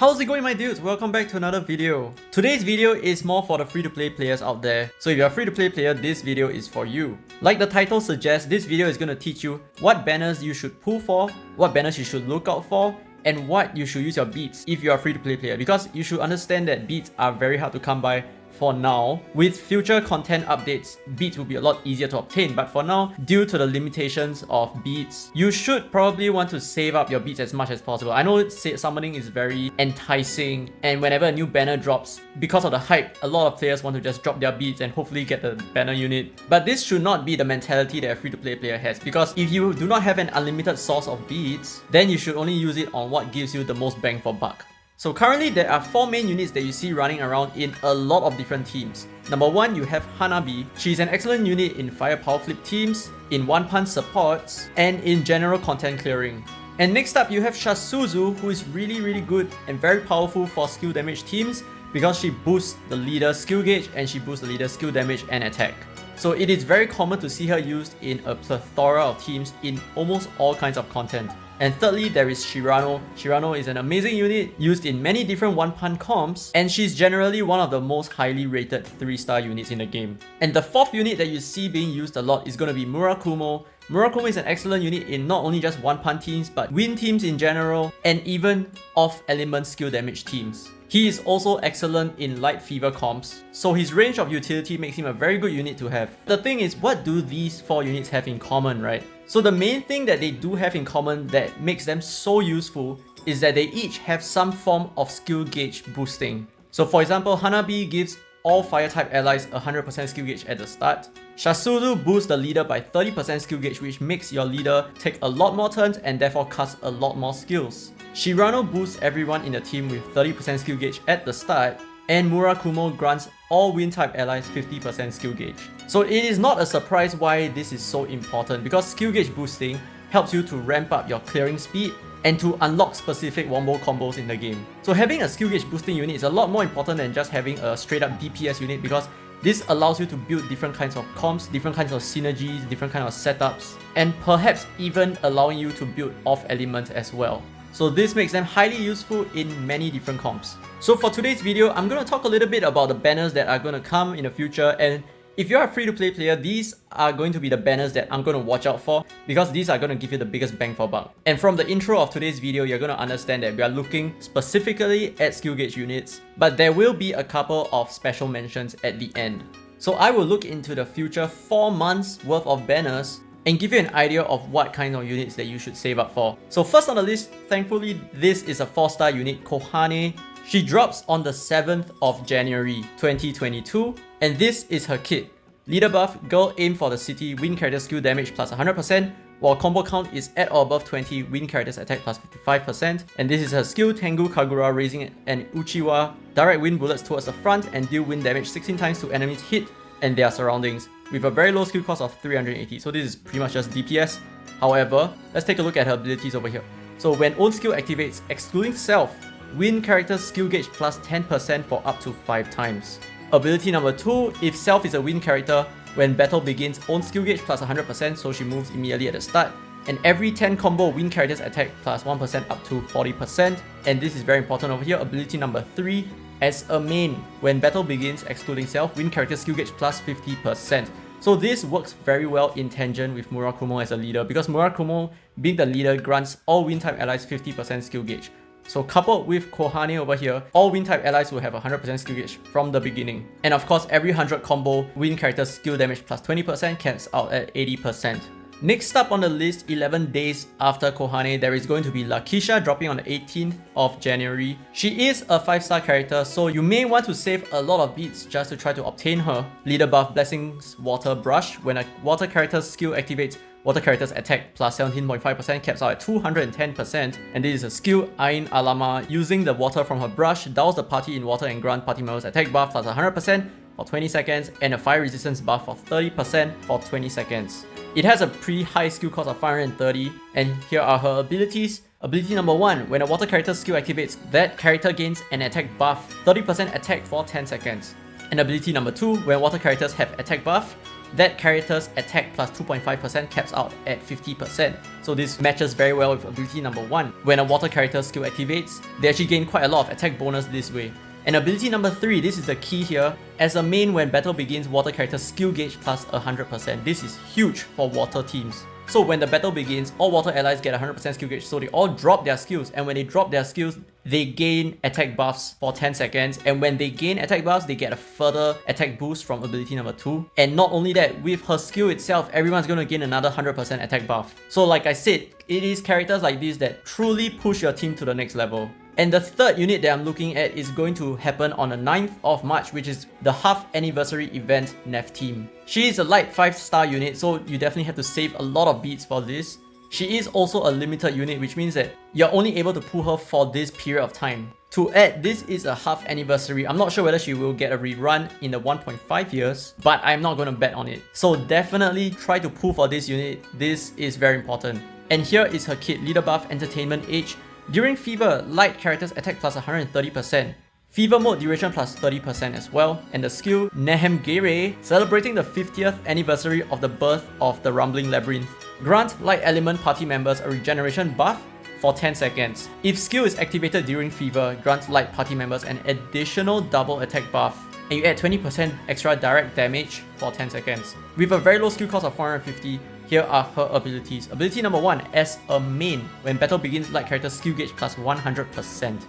How's it going, my dudes? Welcome back to another video. Today's video is more for the free-to-play players out there. So if you're a free-to-play player, this video is for you. Like the title suggests, this video is going to teach you what banners you should pull for, what banners you should look out for, and what you should use your beats if you're a free-to-play player, because you should understand that beats are very hard to come by for now. With future content updates, beats will be a lot easier to obtain, but for now, due to the limitations of beats, you should probably want to save up your beats as much as possible. I know summoning is very enticing, and whenever a new banner drops, because of the hype, a lot of players want to just drop their beats and hopefully get the banner unit. But this should not be the mentality that a free-to-play player has, because if you do not have an unlimited source of beats, then you should only use it on what gives you the most bang for buck. So currently there are 4 main units that you see running around in a lot of different teams. Number 1, you have Hanabi. She's an excellent unit in fire power flip teams, in one-punch supports, and in general content clearing. And next up you have Shasuzu, who is really good and very powerful for skill damage teams because she boosts the leader's skill gauge and she boosts the leader's skill damage and attack. So it is very common to see her used in a plethora of teams in almost all kinds of content. And thirdly, there is Shirano. Shirano is an amazing unit used in many different one-punch comps, and she's generally one of the most highly rated 3-star units in the game. And the 4th unit that you see being used a lot is going to be Murakumo. Murakumo is an excellent unit in not only just one-punch teams, but win teams in general, and even off-element skill damage teams. He is also excellent in light fever comps, so his range of utility makes him a very good unit to have. The thing is, what do these 4 units have in common, right? So the main thing that they do have in common that makes them so useful is that they each have some form of skill gauge boosting. So for example, Hanabi gives all fire type allies 100% skill gauge at the start. Shasuzu boosts the leader by 30% skill gauge, which makes your leader take a lot more turns and therefore cast a lot more skills. Shirano boosts everyone in the team with 30% skill gauge at the start, and Murakumo grants all wind type allies 50% skill gauge. So it is not a surprise why this is so important, because skill gauge boosting helps you to ramp up your clearing speed and to unlock specific wombo combos in the game. So having a skill gauge boosting unit is a lot more important than just having a straight up DPS unit, because this allows you to build different kinds of comps, different kinds of synergies, different kinds of setups, and perhaps even allowing you to build off elements as well. So this makes them highly useful in many different comps. So for today's video, I'm going to talk a little bit about the banners that are going to come in the future, and if you're a free-to-play player, these are going to be the banners that I'm going to watch out for, because these are going to give you the biggest bang for buck. And from the intro of today's video, you're going to understand that we are looking specifically at skill gauge units, but there will be a couple of special mentions at the end. So I will look into the future 4 months worth of banners and give you an idea of what kind of units that you should save up for. So first on the list, thankfully, this is a 4-star unit, Kohane. She drops on the 7th of January 2022, and this is her kit. Leader buff, girl aim for the city, win character skill damage plus 100%, while combo count is at or above 20, win character's attack plus 55%. And this is her skill, Tengu Kagura, raising an Uchiwa, direct wind bullets towards the front and deal wind damage 16 times to enemies hit and their surroundings, with a very low skill cost of 380. So this is pretty much just DPS. However, let's take a look at her abilities over here. So when own skill activates, excluding self, win character's skill gauge plus 10% for up to 5 times. Ability number 2, if self is a win character, when battle begins, own skill gauge plus 100%, so she moves immediately at the start. And every 10 combo, win character's attack plus 1% up to 40%. And this is very important over here. Ability number 3, as a main, when battle begins, excluding self, win character's skill gauge plus 50%. So this works very well in tangent with Murakumo as a leader, because Murakumo, being the leader, grants all win type allies 50% skill gauge. So coupled with Kohane over here, all win type allies will have 100% skill gauge from the beginning. And of course, every 100 combo, win character's skill damage plus 20% caps out at 80%. Next up on the list, 11 days after Kohane, there is going to be Lakisha dropping on the 18th of January. She is a 5-star character, so you may want to save a lot of beats just to try to obtain her. Leader buff, Blessings Water Brush. When a water character's skill activates, water character's attack plus 17.5% caps out at 210%. And this is a skill, Ain Alama. Using the water from her brush, douse the party in water and grant party members attack buff plus 100% for 20 seconds and a fire resistance buff of 30% for 20 seconds. It has a pretty high skill cost of 530, and here are her abilities. Ability number 1, when a water character's skill activates, that character gains an attack buff, 30% attack for 10 seconds. And ability number 2, when water characters have attack buff, that character's attack plus 2.5% caps out at 50%. So this matches very well with ability number 1. When a water character's skill activates, they actually gain quite a lot of attack bonus this way. And ability number 3, this is the key here. As a main, when battle begins, water character's skill gauge plus 100%. This is huge for water teams. So when the battle begins, all water allies get 100% skill gauge, so they all drop their skills, and when they drop their skills, they gain attack buffs for 10 seconds, and when they gain attack buffs, they get a further attack boost from ability number 2. And not only that, with her skill itself, everyone's going to gain another 100% attack buff. So like I said, it is characters like this that truly push your team to the next level. And the third unit that I'm looking at is going to happen on the 9th of March, which is the half anniversary event HNeph team. She is a light 5-star unit, so you definitely have to save a lot of beats for this. She is also a limited unit, which means that you're only able to pull her for this period of time. To add, this is a half anniversary. I'm not sure whether she will get a rerun in the 1.5 years, but I'm not going to bet on it. So definitely try to pull for this unit. This is very important. And here is her kit: Leader Buff, Entertainment Age. During Fever, light characters attack plus 130%. Fever mode duration plus 30% as well. And the skill Nehemgere, celebrating the 50th anniversary of the birth of the Rumbling Labyrinth. Grant light element party members a regeneration buff for 10 seconds. If skill is activated during Fever, grant light party members an additional double attack buff. And you add 20% extra direct damage for 10 seconds. With a very low skill cost of 450, here are her abilities. Ability number 1, as a main, when battle begins, light character skill gauge plus 100%.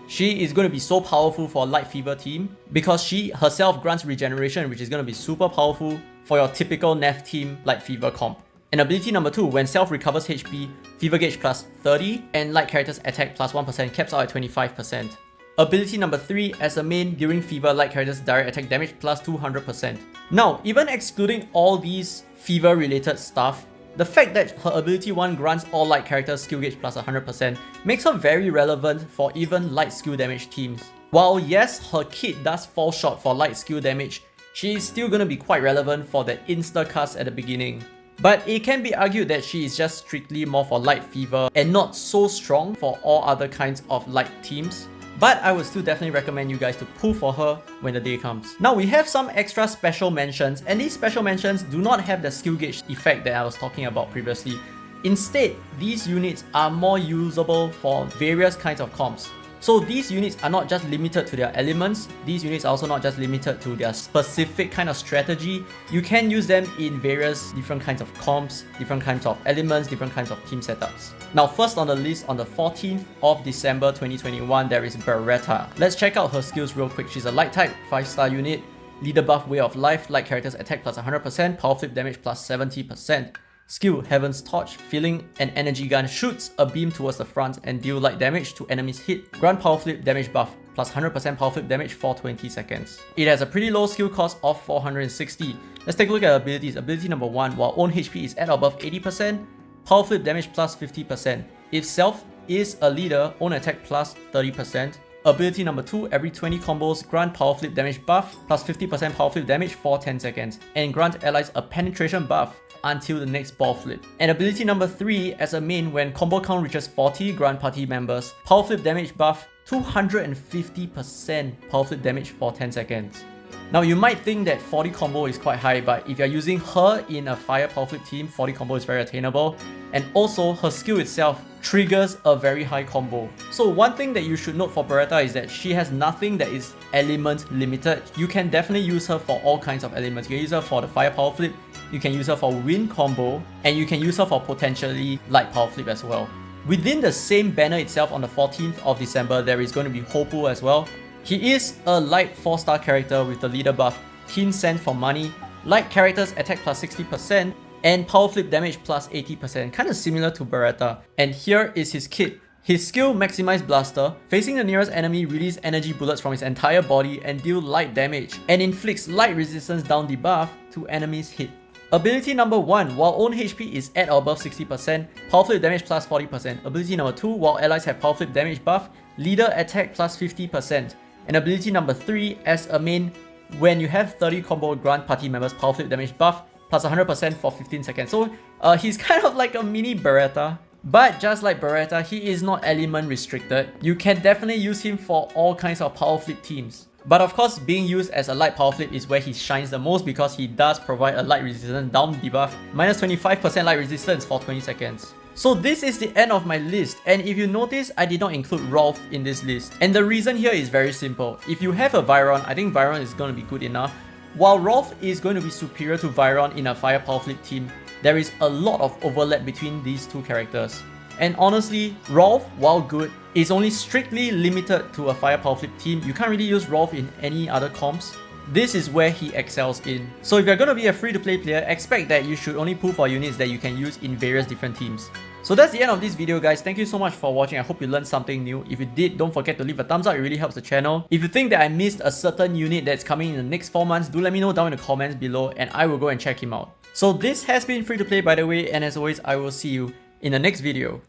She is going to be so powerful for a light fever team because she herself grants regeneration, which is going to be super powerful for your typical HNeph team light fever comp. And ability number 2, when self recovers HP, fever gauge plus 30, and light characters attack plus 1% caps out at 25%. Ability number 3, as a main, during Fever, light characters direct attack damage plus 200%. Now, even excluding all these Fever related stuff, the fact that her ability 1 grants all light characters skill gauge plus 100% makes her very relevant for even light skill damage teams. While yes, her kit does fall short for light skill damage, she is still going to be quite relevant for the insta-cast at the beginning. But it can be argued that she is just strictly more for light fever and not so strong for all other kinds of light teams. But I would still definitely recommend you guys to pull for her when the day comes. Now we have some extra special mentions, and these special mentions do not have the skill gauge effect that I was talking about previously. Instead, these units are more usable for various kinds of comps. So these units are not just limited to their elements, these units are also not just limited to their specific kind of strategy. You can use them in various different kinds of comps, different kinds of elements, different kinds of team setups. Now first on the list, on the 14th of December 2021, there is Beretta. Let's check out her skills real quick. She's a light type, 5-star unit, leader buff, way of life, light characters attack plus 100%, power flip damage plus 70%. Skill Heaven's Torch, feeling an energy gun, shoots a beam towards the front and deal light damage to enemies hit. Grant power flip damage buff, plus 100% power flip damage for 20 seconds. It has a pretty low skill cost of 460. Let's take a look at abilities. Ability number 1, while own HP is at or above 80%, power flip damage plus 50%. If self is a leader, own attack plus 30%. Ability number 2, every 20 combos, grant power flip damage buff plus 50% power flip damage for 10 seconds. And grant allies a penetration buff until the next ball flip. And ability number 3, as a main, when combo count reaches 40, grant party members power flip damage buff 250% power flip damage for 10 seconds. Now you might think that 40 combo is quite high, but if you're using her in a fire power flip team, 40 combo is very attainable. And also her skill itself triggers a very high combo. So one thing that you should note for Beretta is that she has nothing that is element limited. You can definitely use her for all kinds of elements. You can use her for the fire power flip, you can use her for wind combo, and you can use her for potentially light power flip as well. Within the same banner itself, on the 14th of December, there is going to be Hopu as well. He is a light 4-star character with the leader buff, Keen Scent for money, light characters attack plus 60%, and power flip damage plus 80%, kind of similar to Beretta. And here is his kit. His skill, Maximize Blaster, facing the nearest enemy, release energy bullets from his entire body and deal light damage, and inflicts light resistance down debuff to enemies hit. Ability number 1, while own HP is at or above 60%, power flip damage plus 40%. Ability number 2, while allies have power flip damage buff, leader attack plus 50%. And ability number 3, as a main, when you have 30 combo, grant party members power flip damage buff plus 100% for 15 seconds. So he's kind of like a mini Beretta. But just like Beretta, he is not element restricted. You can definitely use him for all kinds of power flip teams. But of course, being used as a light power flip is where he shines the most because he does provide a light resistance down debuff, minus 25% light resistance for 20 seconds. So this is the end of my list, and if you notice, I did not include Rolf in this list. And the reason here is very simple. If you have a Viron, I think Viron is going to be good enough. While Rolf is going to be superior to Viron in a fire power flip team, there is a lot of overlap between these two characters. And honestly, Rolf, while good, is only strictly limited to a fire power flip team. You can't really use Rolf in any other comps. This is where he excels in. So if you're going to be a free-to-play player, expect that you should only pull for units that you can use in various different teams. So that's the end of this video, guys. Thank you so much for watching. I hope you learned something new. If you did, don't forget to leave a thumbs up. It really helps the channel. If you think that I missed a certain unit that's coming in the next 4 months, do let me know down in the comments below and I will go and check him out. So this has been free to play, by the way, and as always, I will see you in the next video.